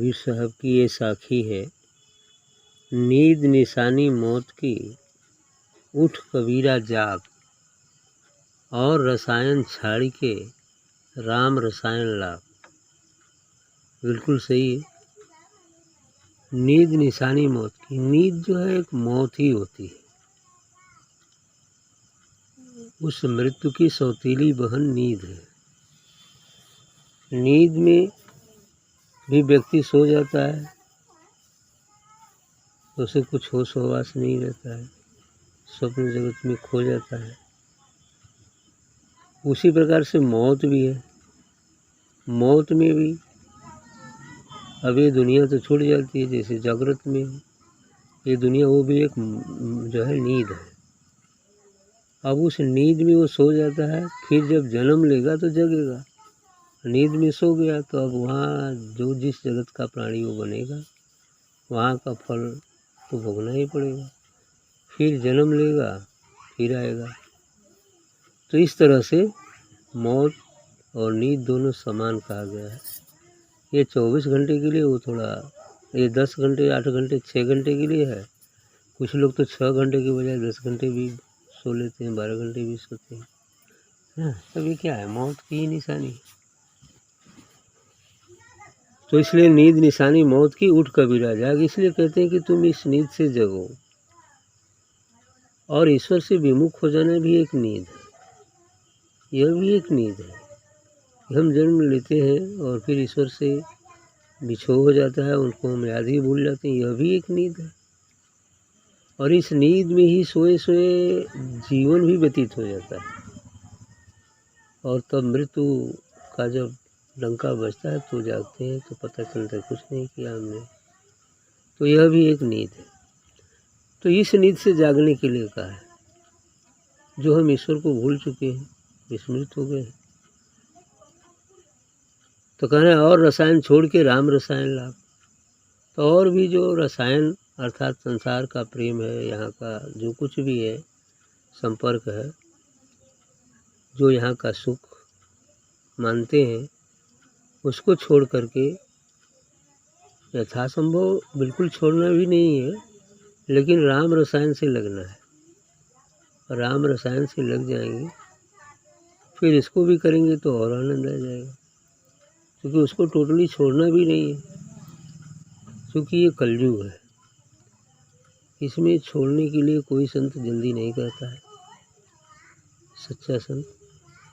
कबीर साहब की ये साखी है। नींद निशानी मौत की, उठ कबीरा जाग, और रसायन छाड़ी के राम रसायन लाग। बिल्कुल सही है। नींद निशानी मौत की। नींद जो है एक मौत ही होती है। उस मृत्यु की सौतीली बहन नींद है। नींद में भी व्यक्ति सो जाता है तो उसे कुछ होश हवास नहीं रहता है, स्वप्न जगत में खो जाता है। उसी प्रकार से मौत भी है। मौत में भी अब ये दुनिया तो छूट जाती है, जैसे जागृत में ये दुनिया, वो भी एक जो है नींद है। अब उस नींद में वो सो जाता है, फिर जब जन्म लेगा तो जगेगा। नींद में सो गया तो अब वहाँ जो जिस जगत का प्राणी वो बनेगा, वहाँ का फल तो भोगना ही पड़ेगा। फिर जन्म लेगा, फिर आएगा। तो इस तरह से मौत और नींद दोनों समान कहा गया है। ये 24 घंटे के लिए, वो थोड़ा ये 10 घंटे 8 घंटे 6 घंटे के लिए है। कुछ लोग तो 6 घंटे के बजाय 10 घंटे भी सो लेते हैं, 12 घंटे भी सोते हैं। हाँ, तब ये क्या है? मौत की ही निशानी। तो इसलिए नींद निशानी मौत की, उठ कबीरा जाग। इसलिए कहते हैं कि तुम इस नींद से जगो। और ईश्वर से विमुख हो जाना भी एक नींद है। यह भी एक नींद है। हम जन्म लेते हैं और फिर ईश्वर से बिछोह हो जाता है, उनको हम याद ही भूल जाते हैं। यह भी एक नींद है। और इस नींद में ही सोए सोए जीवन भी व्यतीत हो जाता है। और तब मृत्यु का जब डंका बजता है तो जागते हैं तो पता चलता है कुछ नहीं किया हमने। तो यह भी एक नींद है। तो इस नींद से जागने के लिए कहा है। जो हम ईश्वर को भूल चुके हैं, विस्मृत हो गए हैं, तो कहना है और रसायन छोड़ के राम रसायन लाभ। तो और भी जो रसायन अर्थात संसार का प्रेम है, यहाँ का जो कुछ भी है, संपर्क है, जो यहाँ का सुख मानते हैं, उसको छोड़ करके, यथासंभव बिल्कुल छोड़ना भी नहीं है, लेकिन राम रसायन से लगना है। राम रसायन से लग जाएंगे, फिर इसको भी करेंगे तो और आनंद आ जाएगा। क्योंकि उसको टोटली छोड़ना भी नहीं है, क्योंकि ये कलयुग है। इसमें छोड़ने के लिए कोई संत जल्दी नहीं करता है। सच्चा संत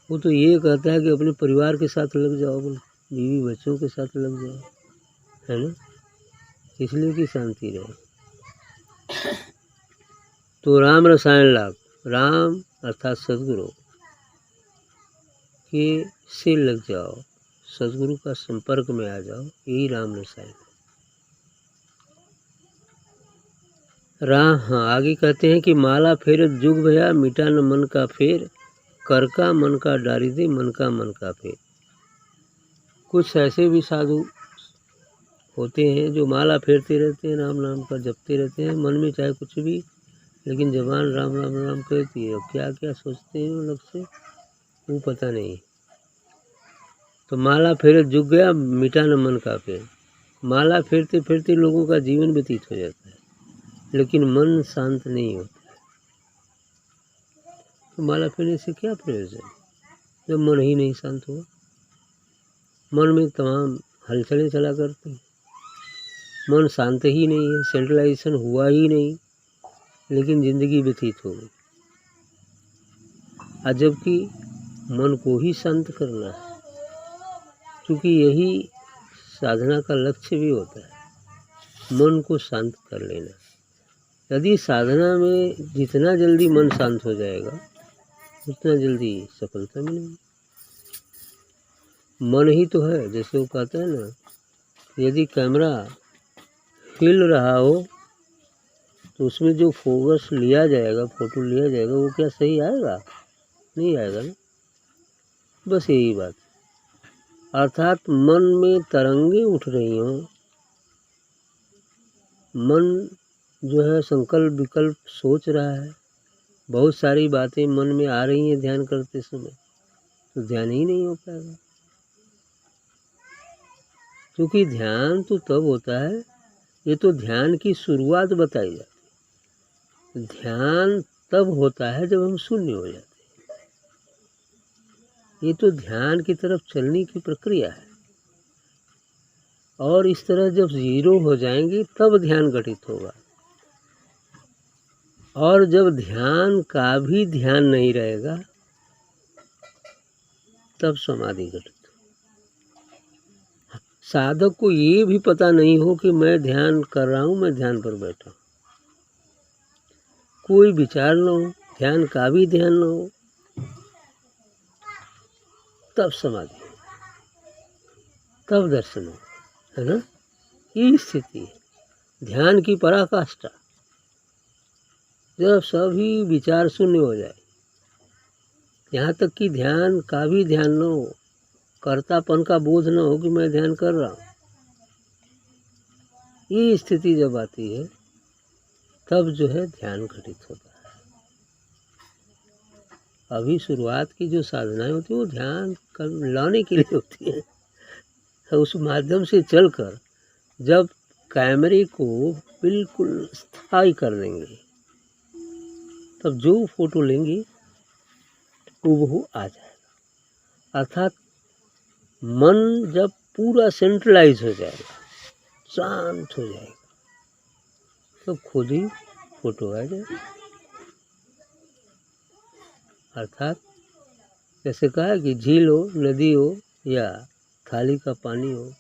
वो तो ये कहता है कि अपने परिवार के साथ लग जाओ, बीवी बच्चों के साथ लग जाओ, है ना, इसलिए कि शांति रहे। तो राम रसायन लाभ, राम अर्थात सदगुरु के से लग जाओ, सदगुरु का संपर्क में आ जाओ, यही राम रसायन है। हाँ, आगे कहते हैं कि माला फेर जुग भया, मिटा न मन का फेर, कर का मन का डारी दे, मन का फेर। कुछ ऐसे भी साधु होते हैं जो माला फेरते रहते हैं, राम नाम का जपते रहते हैं, मन में चाहे कुछ भी, लेकिन जबान राम राम राम कहती है। अब क्या क्या सोचते हैं वो लोग से वो पता नहीं। तो माला फेरे जुग गया, मिटा न मन का फेर। माला फेरते फेरते लोगों का जीवन व्यतीत हो जाता है, लेकिन मन शांत नहीं होता। तो माला फेरने से क्या प्रयोजन जब मन ही नहीं शांत हुआ। मन में तमाम हलचलें चला करती हैं, मन शांत ही नहीं है, सेंट्रलाइजेशन हुआ ही नहीं, लेकिन जिंदगी व्यतीत हो गई। और जबकि मन को ही शांत करना है, क्योंकि यही साधना का लक्ष्य भी होता है, मन को शांत कर लेना। यदि साधना में जितना जल्दी मन शांत हो जाएगा, उतना जल्दी सफलता मिलेगी। मन ही तो है, जैसे वो कहता है ना, यदि कैमरा हिल रहा हो तो उसमें जो फोकस लिया जाएगा, फोटो लिया जाएगा, वो क्या सही आएगा? नहीं आएगा ना। बस यही बात। अर्थात मन में तरंगे उठ रही हों, मन जो है संकल्प विकल्प सोच रहा है, बहुत सारी बातें मन में आ रही हैं ध्यान करते समय, तो ध्यान ही नहीं हो पाएगा। क्योंकि ध्यान तो तब होता है, ये तो ध्यान की शुरुआत बताई जाती है। ध्यान तब होता है जब हम शून्य हो जाते हैं। ये तो ध्यान की तरफ चलने की प्रक्रिया है। और इस तरह जब जीरो हो जाएंगे तब ध्यान घटित होगा। और जब ध्यान का भी ध्यान नहीं रहेगा तब समाधि घटित हो। साधक को ये भी पता नहीं हो कि मैं ध्यान कर रहा हूँ, मैं ध्यान पर बैठा हूँ, कोई विचार न हो, ध्यान का भी ध्यान न हो, तब समाधि हो, तब दर्शन हो, है ना। ये स्थिति है ध्यान की पराकाष्ठा। जब सभी विचार शून्य हो जाए, यहाँ तक कि ध्यान का भी ध्यान न हो, कर्तापन का बोध न हो कि मैं ध्यान कर रहा हूँ, ये स्थिति जब आती है तब जो है ध्यान घटित होता है। अभी शुरुआत की जो साधनाएं होती है वो ध्यान लाने के लिए होती है। तो उस माध्यम से चलकर जब कैमरे को बिल्कुल स्थायी कर देंगे तब जो फोटो लेंगे वो आ जाएगा। अर्थात मन जब पूरा सेंट्रलाइज हो जाएगा, शांत हो जाएगा, तो खुद ही फोटो आ जाएगा। अर्थात जैसे कहा कि झील हो, नदी हो या थाली का पानी हो,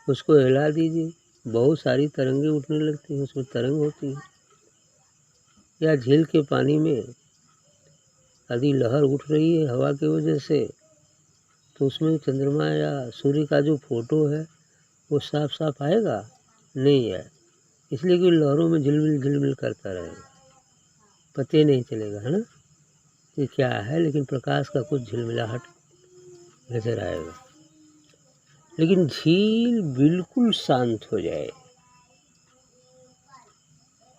उसको हिला दीजिए, बहुत सारी तरंगें उठने लगती हैं, उसमें तरंग होती है। या झील के पानी में यदि लहर उठ रही है हवा की वजह से, तो उसमें चंद्रमा या सूर्य का जो फोटो है वो साफ साफ आएगा? नहीं आए, इसलिए कि लहरों में झिलमिल करता रहेगा, पता नहीं चलेगा, है ना ये क्या है, लेकिन प्रकाश का कुछ झिलमिलाहट नजर आएगा। लेकिन झील बिल्कुल शांत हो जाए,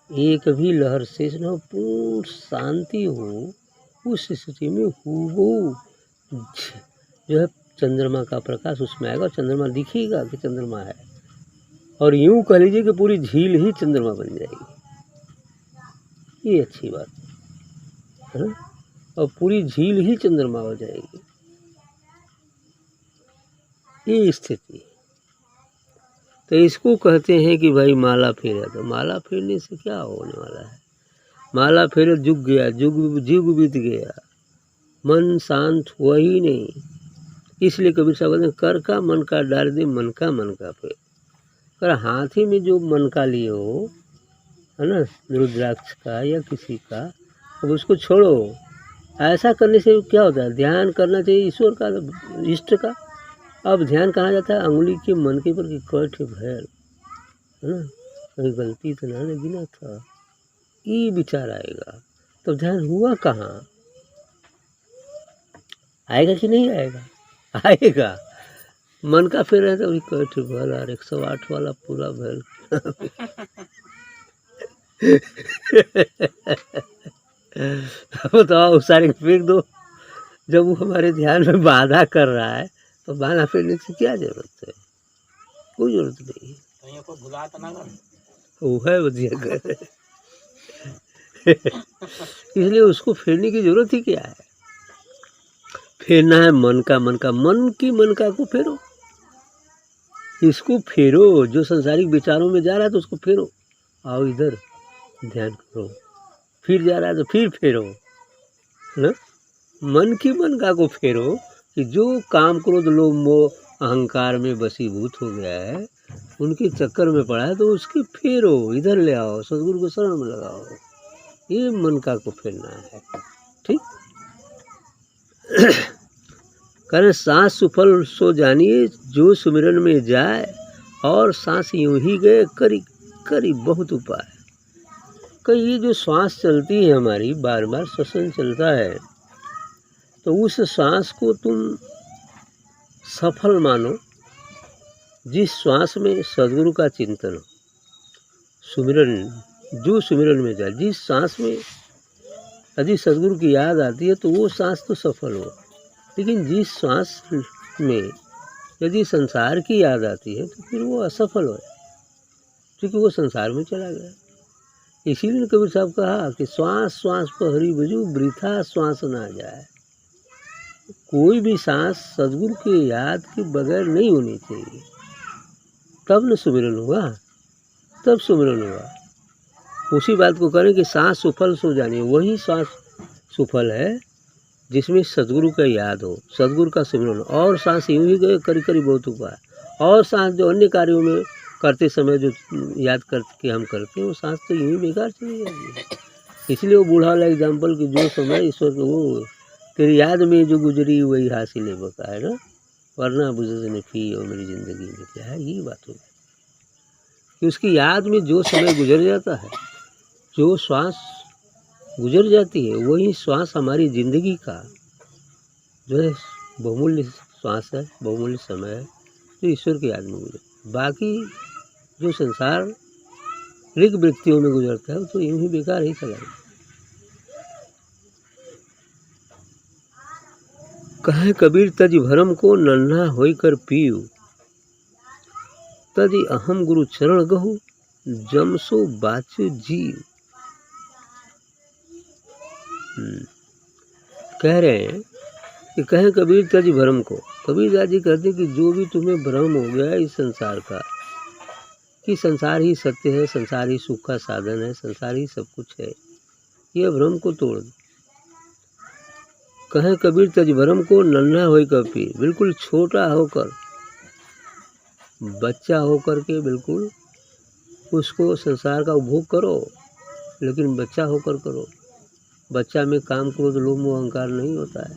एक भी लहर शेष न हो, पूर्ण शांति हो, उस स्थिति में हूबहू जो है चंद्रमा का प्रकाश उसमें आएगा, चंद्रमा दिखेगा कि चंद्रमा है, और यूं कह लीजिए कि पूरी झील ही चंद्रमा बन जाएगी। ये अच्छी बात है ना, और पूरी झील ही चंद्रमा हो जाएगी। ये स्थिति है। तो इसको कहते हैं कि भाई माला फेरा। तो माला फेरने से क्या होने वाला है? माला फेरे जुग गया, जुग बीत गया, मन शांत हुआ ही नहीं। इसलिए कबीर साहब कहते हैं कर का मन का डाल दे, मन का फेर। कर हाथी में जो मन का लिए हो, है ना, रुद्राक्ष का या किसी का, अब उसको छोड़ो। ऐसा करने से क्या होता है? ध्यान करना चाहिए ईश्वर का, इष्ट का। अब ध्यान कहाँ जाता है? अंगुली के मन के पर कठ भैल, है ना, कहीं गलती तो ना लगी ना था, ये विचार आएगा। तो ध्यान हुआ कहाँ? आएगा कि नहीं आएगा? आएगा। मन का फिर है तो अभी कठ भैल और 108 वाला पूरा भैल। बताओ सारे फेंक दो। जब वो हमारे ध्यान में बाधा कर रहा है तो बाधा फेंकने की क्या जरूरत है? कोई जरूरत नहीं है। वो है बढ़िया इसलिए उसको फेरने की जरूरत ही क्या है? फेरना है मन का मन की मन का को फेरो, इसको फेरो। जो संसारिक विचारों में जा रहा है तो उसको फेरो, आओ इधर ध्यान करो। फिर जा रहा है तो फिर फेरो, है ना। मन की मन का को फेरो कि जो काम क्रोध लोभ मोह अहंकार में वशीभूत हो गया है, उनके चक्कर में पड़ा है, तो उसके फेरो, इधर ले आओ, सदगुरु को शरण में लगाओ। ये मन का को फेरना है, ठीक। करें सांस सुफल सो जानिए, जो सुमिरन में जाए, और सांस यूं ही गए करी करी बहुत उपाय। कि ये जो सांस चलती है हमारी, बार बार श्वसन चलता है, तो उस सांस को तुम सफल मानो जिस श्वास में सदगुरु का चिंतन हो, सुमिरन, जो सुमिरन में जाए, जिस सांस में यदि सदगुरु की याद आती है तो वो सांस तो सफल हो। लेकिन जिस सांस में यदि संसार की याद आती है तो फिर वो असफल हो, क्योंकि वो संसार में चला गया। इसीलिए कबीर साहब कहा कि श्वास श्वास पर हरि भजू, वृथा श्वास ना जाए। कोई भी सांस सदगुरु की याद के बगैर नहीं होनी चाहिए, तब न सुमिरन हुआ, तब सुमिरन हुआ। उसी बात को करें कि सांस सुफल सो जानी, वही सांस सुफल है जिसमें सदगुरु का याद हो, सदगुरु का सिमरन हो। और सांस यूं ही गए करी करी बहुत उपाय, और सांस जो अन्य कार्यों में करते समय जो याद करके हम करते हैं, वो सांस तो यूं ही बेकार चली जाएगी। इसलिए वो बूढ़ा वाला एग्जाम्पल कि जो समय ईश्वर को वो तेरी याद में जो गुजरी वही हासिल है बका, है ना, वरना बुझे ने फी और मेरी ज़िंदगी में क्या है। यही बात होगी कि उसकी याद में जो समय गुजर जाता है, जो श्वास गुजर जाती है, वही श्वास हमारी ज़िंदगी का जो है बहुमूल्य श्वास है, बहुमूल्य समय है, जो ईश्वर की याद में गुजर। बाकी जो संसार ऋग वृत्तियों में गुजरता है तो यूं ही बेकार ही चला जाता। कहे कबीर तज भरम को नन्हा होई कर पीयू, तज अहम गुरु चरण गहु, जमसो बाचु जीव। कह रहे हैं कि कहें कबीर तज भ्रम को, कबीर दास जी कहते हैं कि जो भी तुम्हें भ्रम हो गया इस संसार का, कि संसार ही सत्य है, संसार ही सुख का साधन है, संसार ही सब कुछ है, यह भ्रम को तोड़ दो। कहें कबीर तज भ्रम को नन्हा होई कर पी, बिल्कुल छोटा होकर, बच्चा होकर के बिल्कुल उसको संसार का उपभोग करो, लेकिन बच्चा होकर करो। बच्चा में काम क्रोध लोभ मोह अहंकार नहीं होता है,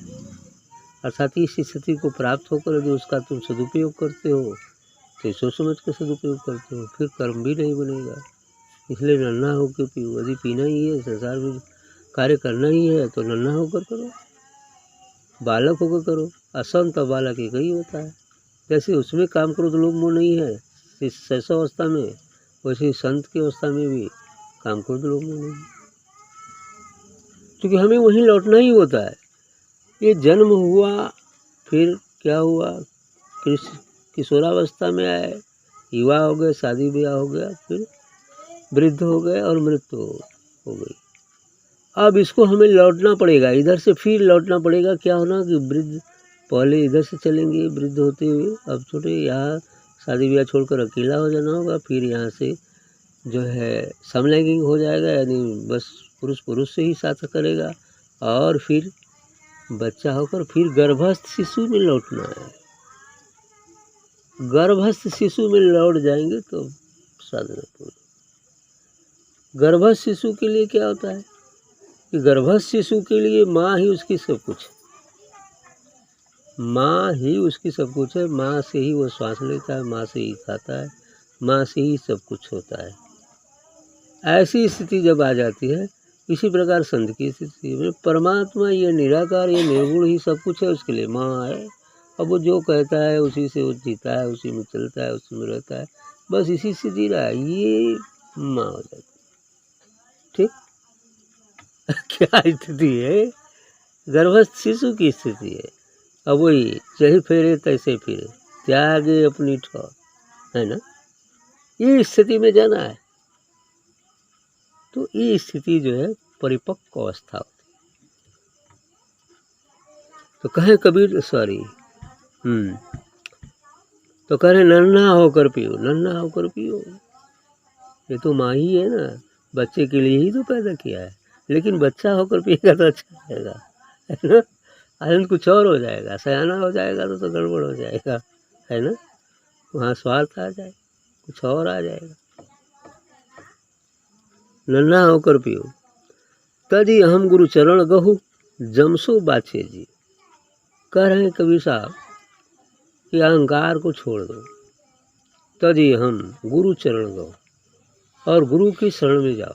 अर्थात इस स्थिति को प्राप्त होकर यदि उसका तुम सदुपयोग करते हो तो सोच समझ के सदुपयोग करते हो, फिर कर्म भी नहीं बनेगा। इसलिए नन्हा होकर पियो। यदि पीना ही है, संसार में कार्य करना ही है, तो नन्हा होकर करो, बालक होकर करो। असंत बालक एक ही होता है। जैसे उसमें काम क्रोध लोभ मोह नहीं है इस शैशव अवस्था में, वैसे संत की अवस्था में भी काम क्रोध लोभ मोह नहीं, क्योंकि हमें वहीं लौटना ही होता है। ये जन्म हुआ, फिर क्या हुआ, किशोरावस्था में आए, युवा हो गए, शादी ब्याह हो गया, फिर वृद्ध हो गए और मृत्यु हो गई। अब इसको हमें लौटना पड़ेगा, इधर से फिर लौटना पड़ेगा। क्या होना कि वृद्ध पहले इधर से चलेंगे वृद्ध होते हुए, अब छोटे यहाँ शादी ब्याह छोड़कर अकेला हो जाना होगा, फिर यहाँ से जो है समलैंगिक हो जाएगा, यानी बस पुरुष पुरुष से ही साथ करेगा, और फिर बच्चा होकर फिर गर्भस्थ शिशु में लौटना है। गर्भस्थ शिशु में लौट जाएंगे तो साधना पूर्ण। गर्भस्थ शिशु के लिए क्या होता है कि गर्भस्थ शिशु के लिए माँ ही उसकी सब कुछ है, माँ ही उसकी सब कुछ है। माँ से ही वो श्वास लेता है, माँ से ही खाता है, माँ से ही सब कुछ होता है। ऐसी स्थिति जब आ जाती है, इसी प्रकार संत की स्थिति में परमात्मा ये निराकार, ये निर्गुण ही सब कुछ है, उसके लिए माँ है। अब वो जो कहता है उसी से वो जीता है, उसी में चलता है, उसी में रहता है, बस इसी से जी रहा है, ये माँ हो जाती है। ठीक क्या स्थिति है, गर्भस्थ शिशु की स्थिति है। अब वही जही फेरे तैसे फिरे, त्यागे अपनी ठौर, है ना, ये स्थिति में जाना है। तो ये स्थिति जो है परिपक्व अवस्था होती है। तो कहे कबीर तो कह रहे नन्हा होकर पियो, नन्हा होकर पियो। ये तो माँ ही है ना, बच्चे के लिए ही तो पैदा किया है, लेकिन बच्चा होकर पिएगा तो अच्छा रहेगा, है ना। आनंद कुछ और हो जाएगा, सयाना हो जाएगा तो गड़बड़ हो जाएगा, है ना, वहाँ स्वार्थ आ जाए, कुछ और आ जाएगा। नन्हा होकर पियो, तजी अहम गुरु चरण गहु, जमसो बाछे जी। कह रहे हैं कबीर साहब कि अहंकार को छोड़ दो, तजी हम गुरु चरण गहु, और गुरु की शरण में जाओ।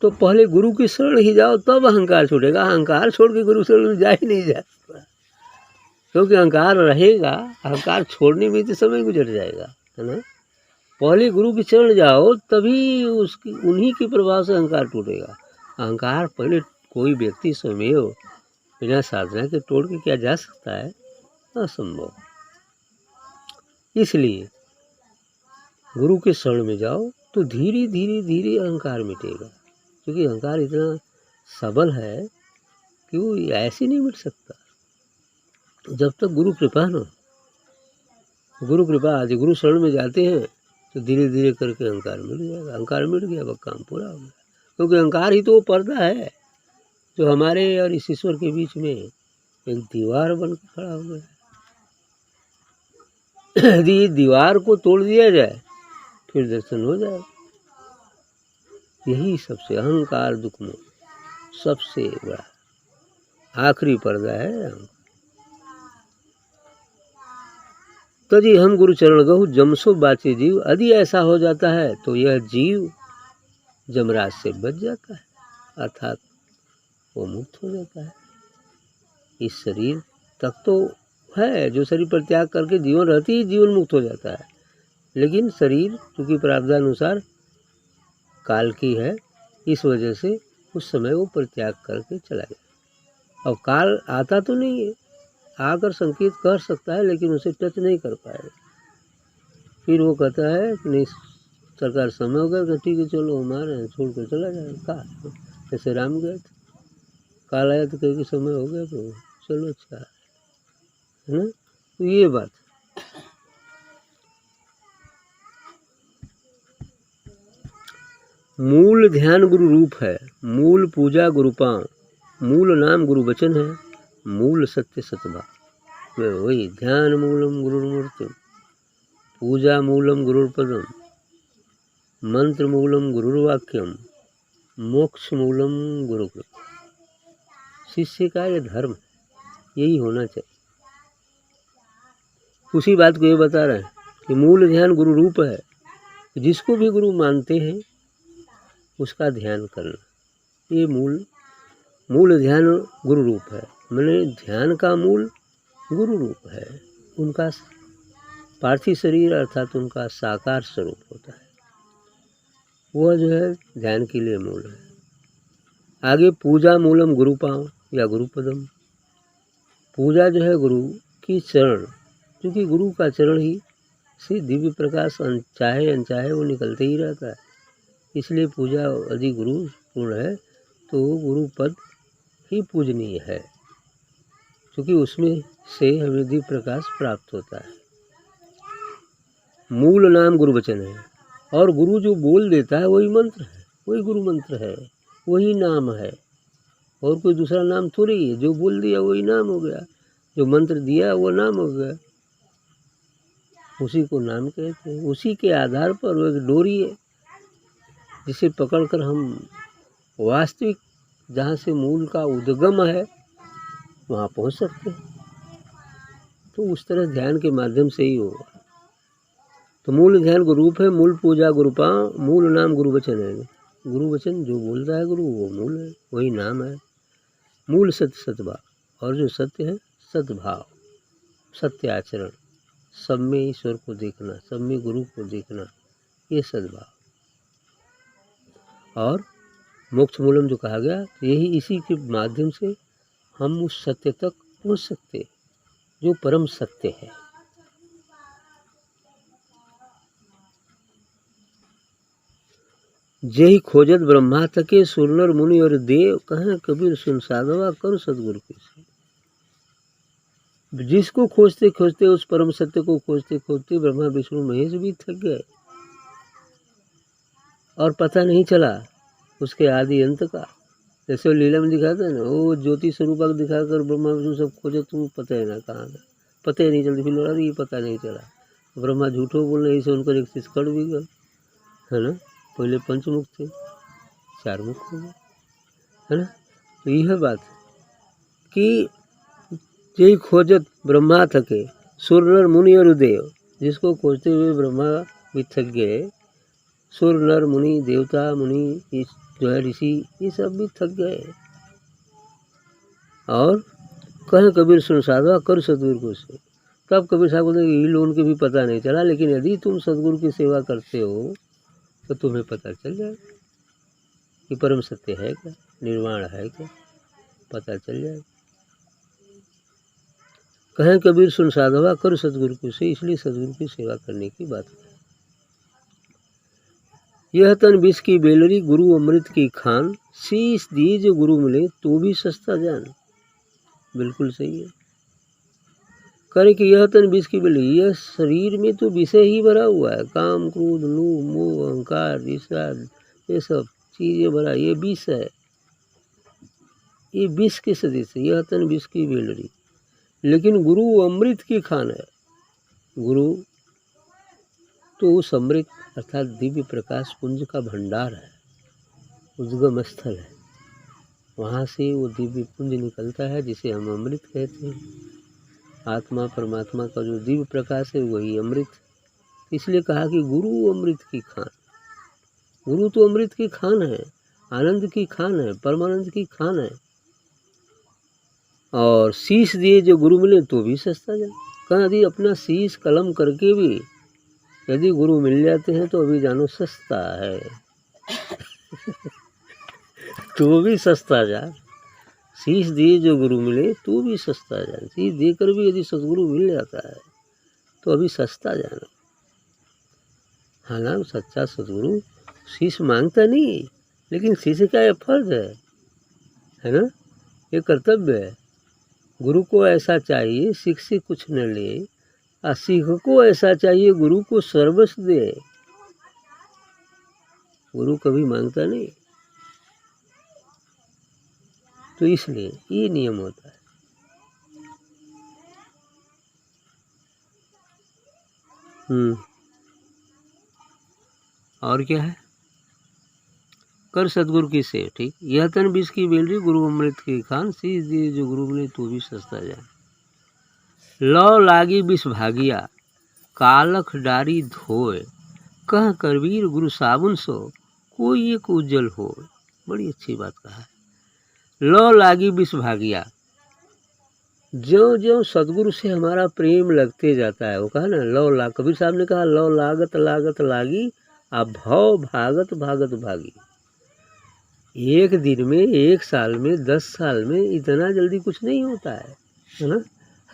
तो पहले गुरु की शरण ही जाओ, तब अहंकार छूटेगा। अहंकार छोड़ के गुरु शरण में जा ही नहीं जा सकता, क्योंकि अहंकार रहेगा, अहंकार छोड़ने में तो समय गुजर जाएगा, है ना। पहले गुरु की शरण जाओ, तभी उसकी उन्हीं के प्रभाव से अहंकार टूटेगा। अहंकार पहले कोई व्यक्ति स्वयं बिना साधना के तोड़ के क्या जा सकता है। असंभव। इसलिए गुरु के शरण में जाओ तो धीरे धीरे धीरे अहंकार मिटेगा, क्योंकि अहंकार इतना सबल है कि वो ऐसे नहीं मिट सकता जब तक गुरु कृपा न हो। गुरु कृपा आदि गुरु शरण में जाते हैं तो धीरे धीरे करके अहंकार मिट जाएगा। अहंकार मिट गया, अब काम पूरा हो गया, क्योंकि अहंकार ही तो वो पर्दा है जो हमारे और इस ईश्वर के बीच में एक दीवार बनकर खड़ा हो गया। यदि ये दीवार को तोड़ दिया जाए फिर दर्शन हो जाए। यही सबसे अहंकार दुख में सबसे बड़ा आखिरी पर्दा है। तजी हम गुरु चरण गहु जमसो बाचे जीव। यदि ऐसा हो जाता है तो यह जीव जमराज से बच जाता है, अर्थात वो मुक्त हो जाता है। इस शरीर तक तो है, जो शरीर पर त्याग करके जीवन रहती ही जीवन मुक्त हो जाता है, लेकिन शरीर चूंकि प्रारब्धानुसार काल की है, इस वजह से उस समय वो परित्याग करके चला गया। अब काल आता तो नहीं है, आकर संकेत कर सकता है लेकिन उसे टच नहीं कर पाएगा। फिर वो कहता है कि नहीं सरकार समय हो गया, ठीक है चलो हमारे छोड़ कर चला जाएगा। कहा जैसे राम गए थे, काल आया तो कहीं समय हो गया तो चलो अच्छा है ना। तो ये बात मूल ध्यान गुरु रूप है, मूल पूजा गुरु पांव, मूल नाम गुरु वचन है, मूल सत्य सतभाव। वही ध्यान मूलम गुरुर्मूर्तिम, पूजा मूलम गुरुर्पदम, मंत्र मूलम गुरुर्वाक्यम, मोक्ष मूलम गुरु कृपा। शिष्य का ये धर्म है, यही होना चाहिए। उसी बात को ये बता रहे हैं कि मूल ध्यान गुरु रूप है, जिसको भी गुरु मानते हैं उसका ध्यान करना। ये मूल ध्यान गुरु रूप है, मैंने ध्यान का मूल गुरु रूप है। उनका पार्थिव शरीर अर्थात उनका साकार स्वरूप होता है, वह जो है ध्यान के लिए मूल है। आगे पूजा मूलम गुरु पांव या गुरुपदम, पूजा जो है गुरु की चरण, क्योंकि गुरु का चरण ही से दिव्य प्रकाश चाहे अनचाहे वो निकलते ही रहता है। इसलिए पूजा यदि गुरु पूर्ण है तो गुरु पद ही पूजनीय है, क्योंकि उसमें से हमें दिव्य प्रकाश प्राप्त होता है। मूल नाम गुरु वचन है, और गुरु जो बोल देता है वही मंत्र है, वही गुरु मंत्र है, वही नाम है, और कोई दूसरा नाम थोड़ी है। जो बोल दिया वही नाम हो गया, जो मंत्र दिया वो नाम हो गया, उसी को नाम कहते हैं। उसी के आधार पर वो एक डोरी है जिसे पकड़कर हम वास्तविक जहाँ से मूल का उद्गम है वहाँ पहुँच सकते हैं। तो उस तरह ध्यान के माध्यम से ही होगा। तो मूल ध्यान गुरु रूप है, मूल पूजा गुरु पांव, मूल नाम गुरु वचन है। गुरु वचन जो बोलता है गुरु वो मूल है, वही नाम है। मूल सत्य सद्भाव, और जो सत्य है सद्भाव, सत्य आचरण, सब में ईश्वर को देखना, सब में गुरु को देखना, ये सद्भाव। और मोक्ष मूलम जो कहा गया, यही इसी के माध्यम से हम उस सत्य तक पहुँच सकते जो परम सत्य है। जय खोजत ब्रह्मा थके सुरनर मुनि और देव, कहें कबीर सुन साधवा करो सदगुरु की। जिसको खोजते खोजते, उस परम सत्य को खोजते खोजते ब्रह्मा विष्णु महेश भी थक गए और पता नहीं चला उसके आदि अंत का। जैसे वो लीला में दिखाते हैं ना, वो ज्योति स्वरूपक दिखाकर ब्रह्मा विष्णु सब खोजे, तुम पता है ना कहाँ गए, पता ही नहीं चलती। फिर लड़ा ये पता नहीं चला, ब्रह्मा झूठो बोल रहे, इसे उनका एक शिष्कड़ भी गया है ना। पहले पंचमुख थे, चार मुख हो गए है ना। तो यह बात कि जय खोजत ब्रह्मा थके सुर नर मुनि और देव, जिसको खोजते हुए ब्रह्मा भी थक गए, सुर नर मुनि देवता मुनि जो है ऋषि, ये सब भी थक गए। और कहें कबीर सुन साधवा कर सतगुरु को से। तब कबीर साहब बोलते ये लोगों के भी पता नहीं चला, लेकिन यदि तुम सतगुरु की सेवा करते हो तो तुम्हें पता चल जाएगा कि परम सत्य है क्या, निर्वाण है क्या, पता चल जाएगा। कहें कबीर सुन साधवा कर सतगुरु की से, इसलिए सतगुरु की सेवा करने की बात है। यह तन विष की बेलरी गुरु अमृत की खान, शीश दिए जो गुरु मिले तो भी सस्ता जान। बिल्कुल सही है। करे कि यह तन विष की बेलरी, यह शरीर में तो विषय ही भरा हुआ है, काम क्रोध लोभ मोह अहंकार ईर्ष्या, ये सब चीजें भरा, ये विष है, ये विष के सदृश है। यह तन विष की बेलरी, लेकिन गुरु अमृत की खान है। गुरु तो उस अमृत अर्थात दिव्य प्रकाश पुंज का भंडार है, उद्गम स्थल है, वहाँ से वो दिव्य पुंज निकलता है जिसे हम अमृत कहते हैं। आत्मा परमात्मा का जो दिव्य प्रकाश है वही अमृत। इसलिए कहा कि गुरु अमृत की खान। गुरु तो अमृत की खान है, आनंद की खान है, परमानंद की खान है। और शीश दिए जो गुरु मिले तो भी सस्ता जाए। कहा यदि अपना शीश कलम करके भी यदि गुरु मिल जाते हैं तो अभी जानो सस्ता है तो भी सस्ता जान। शीश दिए जो गुरु मिले तो भी सस्ता जान। शीश देकर भी यदि सतगुरु मिल जाता है तो अभी सस्ता जाना। हालांकि सच्चा सतगुरु शीश मांगता नहीं, लेकिन शीश का यह फर्ज है ना, ये कर्तव्य है। गुरु को ऐसा चाहिए सिख से कुछ न ले, और सिख को ऐसा चाहिए गुरु को सर्वस्व दे। गुरु कभी मांगता नहीं, तो इसलिए ये नियम होता है। और क्या है? कर सतगुरु की सेव, ठीक। यह तन विष की बेलरी गुरु अमृत की खान, शीश दिए जो गुरु मिले तो भी सस्ता जाए। लौ लागी विष भागिया कालख डारी धोए, कह करवीर गुरु साबुन सो कोई एक उज्जवल हो। बड़ी अच्छी बात कहा है। लौ लागी विष भागिया, ज्यों ज्यों सतगुरु से हमारा प्रेम लगते जाता है, वो कहा ना लौ लाग, कबीर साहब ने कहा लौ लागत लागत लागी, अब भव भागत भागत भागी। एक दिन में, एक साल में, 10 साल में इतना जल्दी कुछ नहीं होता है ना।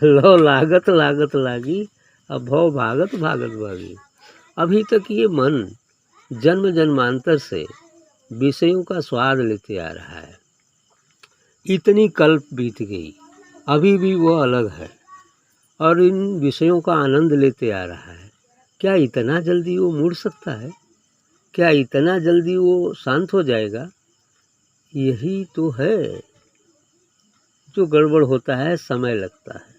लौ लागत लागत लागी, अब भव भागत भागत भागी। अभी तक ये मन जन्म जन्मांतर से विषयों का स्वाद लेते आ रहा है। इतनी कल्प बीत गई, अभी भी वो अलग है और इन विषयों का आनंद लेते आ रहा है। क्या इतना जल्दी वो मुड़ सकता है? क्या इतना जल्दी वो शांत हो जाएगा? यही तो है जो गड़बड़ होता है, समय लगता है।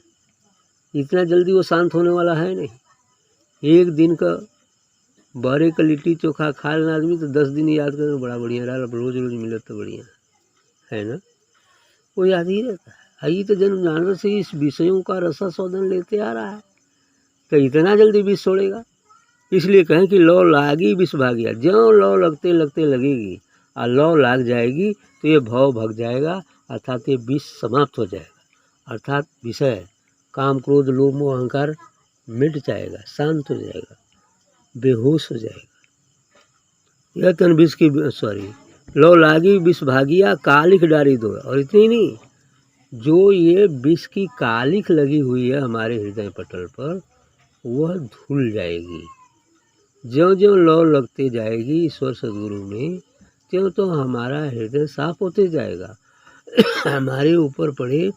इतना जल्दी वो शांत होने वाला है नहीं। एक दिन का बारे का लिट्टी चोखा खा लेना आदमी तो 10 दिन याद करना बड़ा बढ़िया रहा, अब रोज रोज मिले तो बढ़िया है ना, वो याद ही रहता है। ये तो जन्म जानवर से इस विषयों का रसास्वादन लेते आ रहा है, तो इतना जल्दी विष छोड़ेगा? इसलिए कहें कि लौ लागी विष भागिया, ज्यों लौ लगते लगते लगेगी और लौ लाग जाएगी तो ये भव भग जाएगा, अर्थात ये विष समाप्त हो जाएगा। अर्थात विषय काम क्रोध लोभ मोह अहंकार मिट जाएगा, शांत हो जाएगा, बेहोश हो जाएगा। यह तन विष की लौ लागी विष भागिया कालिख डारी दो। और इतनी नहीं, जो ये विष की कालिख लगी हुई है हमारे हृदय पटल पर, वह धुल जाएगी। ज्यों ज्यों लौ लगते जाएगी ईश्वर सद्गुरु में, त्यों तो हमारा हृदय साफ होते जाएगा। हमारे ऊपर पड़े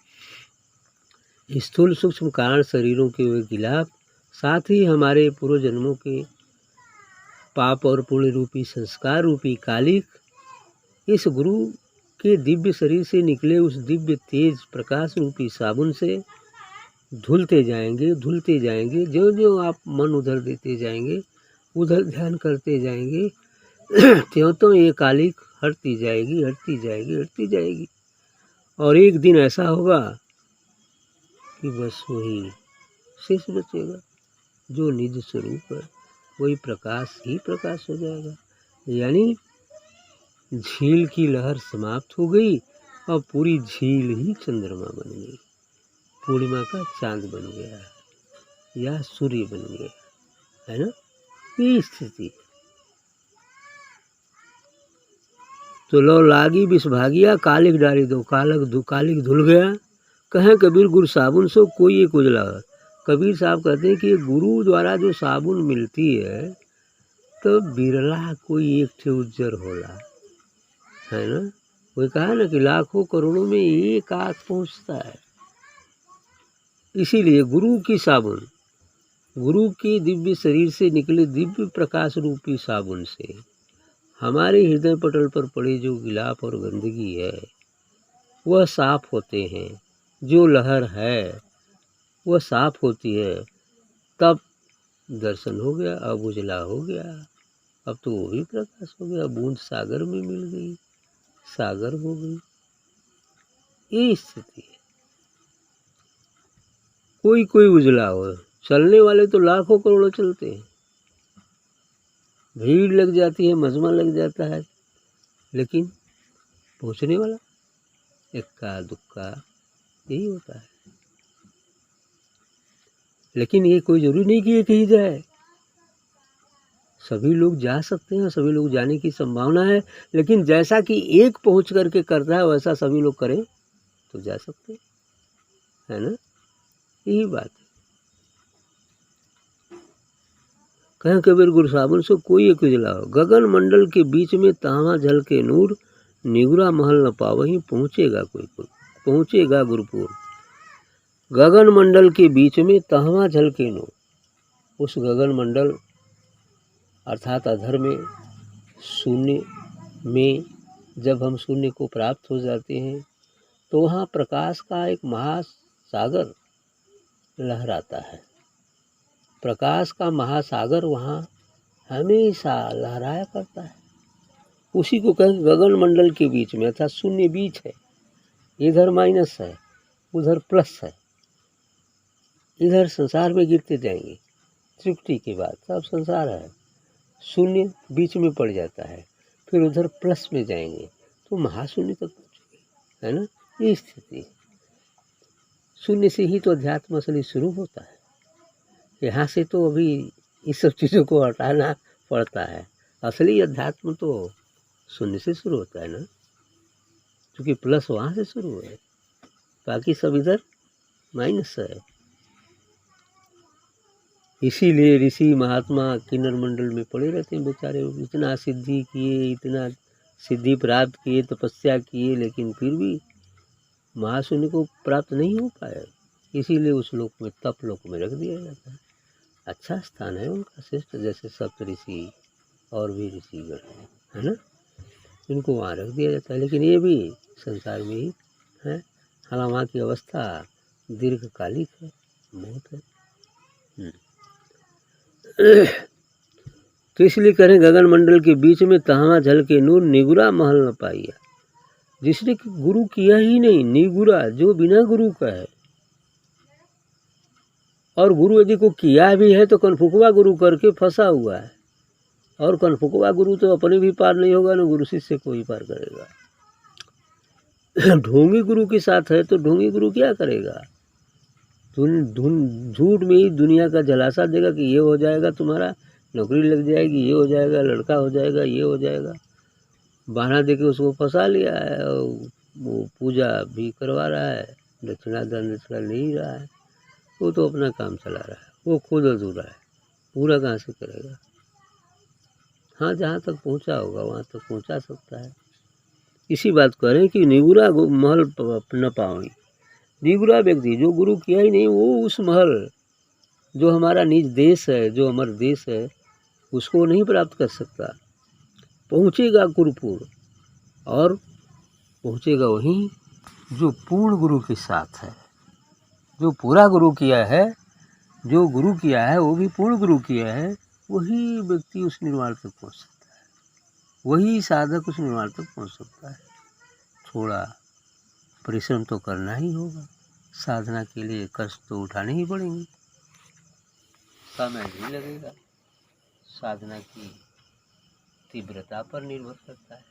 स्थूल सूक्ष्म कारण शरीरों के वे गिलाफ, साथ ही हमारे पूर्व जन्मों के पाप और पुण्य रूपी संस्कार रूपी कालिख, इस गुरु के दिव्य शरीर से निकले उस दिव्य तेज प्रकाश रूपी साबुन से धुलते जाएंगे, धुलते जाएंगे। जो जो आप मन उधर देते जाएंगे, उधर ध्यान करते जाएंगे, त्यों तो ये कालिख हटती जाएगी, हटती जाएगी, हटती जाएगी। और एक दिन ऐसा होगा कि बस वही शेष बचेगा, जो निज स्वरूप है वही प्रकाश ही प्रकाश हो जाएगा। यानी झील की लहर समाप्त हो गई और पूरी झील ही चंद्रमा बन गई, पूर्णिमा का चांद बन गया या सूर्य बन गया, है ना। ये स्थिति तो लौ लागी विष भागिया कालिख डारी दो, कालिख धुल गया, कहें कबीर गुरु साबुन सो कोई एक उजला। कबीर साहब कहते हैं कि ये गुरु द्वारा जो साबुन मिलती है तो बिरला कोई एक ठे उज्जर होला, है ना। कोई कहा ना कि लाखों करोड़ों में एक आध पहुँचता है। इसीलिए गुरु की साबुन, गुरु के दिव्य शरीर से निकले दिव्य प्रकाश रूपी साबुन से हमारे हृदय पटल पर पड़े जो गिलाफ और गंदगी है वह साफ होते हैं। जो लहर है वह साफ होती है। तब दर्शन हो गया, अब उजला हो गया, अब तो वो भी प्रकाश हो गया। बूंद सागर में मिल गई, सागर हो गई। ये स्थिति है। कोई कोई उजला हो, चलने वाले तो लाखों करोड़ों चलते हैं, भीड़ लग जाती है, मजमा लग जाता है, लेकिन पहुंचने वाला इक्का दुक्का यही होता है। लेकिन ये कोई जरूरी नहीं कि ये कहीं जाए। सभी लोग जा सकते हैं, सभी लोग जाने की संभावना है, लेकिन जैसा कि एक पहुंच करके करता है वैसा सभी लोग करें तो जा सकते हैं, है ना। यही बात है। कहें कबीर गुरु साबुन से कोई एक उजला हो। गगन मंडल के बीच में तांवा जल के नूर, निगुरा महल न पावहीं पहुँचेगा कोई पहुँचेगा गुरुपुर। गगन मंडल के बीच में तांवा जल के नूर, उस गगन मंडल अर्थात अधर में, शून्य में जब हम शून्य को प्राप्त हो जाते हैं तो वहाँ प्रकाश का एक महासागर लहराता है। प्रकाश का महासागर वहाँ हमेशा लहराया करता है। उसी को कहें गगन मंडल के बीच में, अर्थात शून्य बीच है। इधर माइनस है, उधर प्लस है। इधर संसार में गिरते जाएंगे, त्रिपुटी के बाद सब संसार है। शून्य बीच में पड़ जाता है, फिर उधर प्लस में जाएंगे तो महाशून्य तक पहुँचेंगे, है ना। ये स्थिति शून्य से ही तो अध्यात्म असली शुरू होता है। यहाँ से तो अभी इस सब चीज़ों को हटाना पड़ता है। असली अध्यात्म तो शून्य से शुरू होता है ना, क्योंकि प्लस वहाँ से शुरू है, बाकी सब इधर माइनस है। इसीलिए ऋषि महात्मा किन्नर मंडल में पड़े रहते हैं बेचारे। इतना सिद्धि किए, इतना सिद्धि प्राप्त किए, तपस्या किए, लेकिन फिर भी महाशून्य को प्राप्त नहीं हो पाए। इसीलिए उस लोक में, तप लोक में रख दिया जाता है। अच्छा स्थान है उनका श्रेष्ठ, जैसे सप्त ऋषि और भी ऋषिगण है ना, इनको वहाँ रख दिया जाता है। लेकिन ये भी संसार में ही है। हालांकि वहाँ की अवस्था दीर्घकालिक है, मौत है। तो इसलिए करें गगन मंडल के बीच में तहावा जल के नूर, निगुरा महल न पाइया। जिसने गुरु किया ही नहीं, निगुरा जो बिना गुरु का है, और गुरु यदि को किया भी है तो कनफुकवा गुरु करके फंसा हुआ है। और कनफुकवा गुरु तो अपने भी पार नहीं होगा, ना गुरु शिष्य को ही पार करेगा। ढोंगी गुरु के साथ है तो ढोंगी गुरु क्या करेगा। झूठ में ही दुनिया का झलासा देगा कि ये हो जाएगा, तुम्हारा नौकरी लग जाएगी, ये हो जाएगा, लड़का हो जाएगा, ये हो जाएगा। बहाना देके उसको फंसा लिया है, और वो पूजा भी करवा रहा है, दक्षिणा दान दक्षिणा ले ही रहा है। वो तो अपना काम चला रहा है, वो खुद अधूरा है, पूरा कहाँ से करेगा। हाँ, जहाँ तक पहुँचा होगा वहाँ तक पहुँचा सकता है। इसी बात करें कि निगुरा महल न पावई। निगुरा व्यक्ति जो गुरु किया ही नहीं, वो उस महल जो हमारा निज देश है, जो हमारा देश है, उसको नहीं प्राप्त कर सकता। पहुँचेगा गुरुपुर, और पहुँचेगा वहीं जो पूर्ण गुरु के साथ है। जो पूरा गुरु किया है, जो गुरु किया है वो भी पूर्ण गुरु किया है, वही व्यक्ति उस निर्वाण तक पहुँच सकता है। वही साधक उस निर्वाण तक पहुँच सकता है। थोड़ा परिश्रम तो करना ही होगा, साधना के लिए कष्ट तो उठाने ही पड़ेंगे, समय भी लगेगा। साधना की तीव्रता पर निर्भर करता है।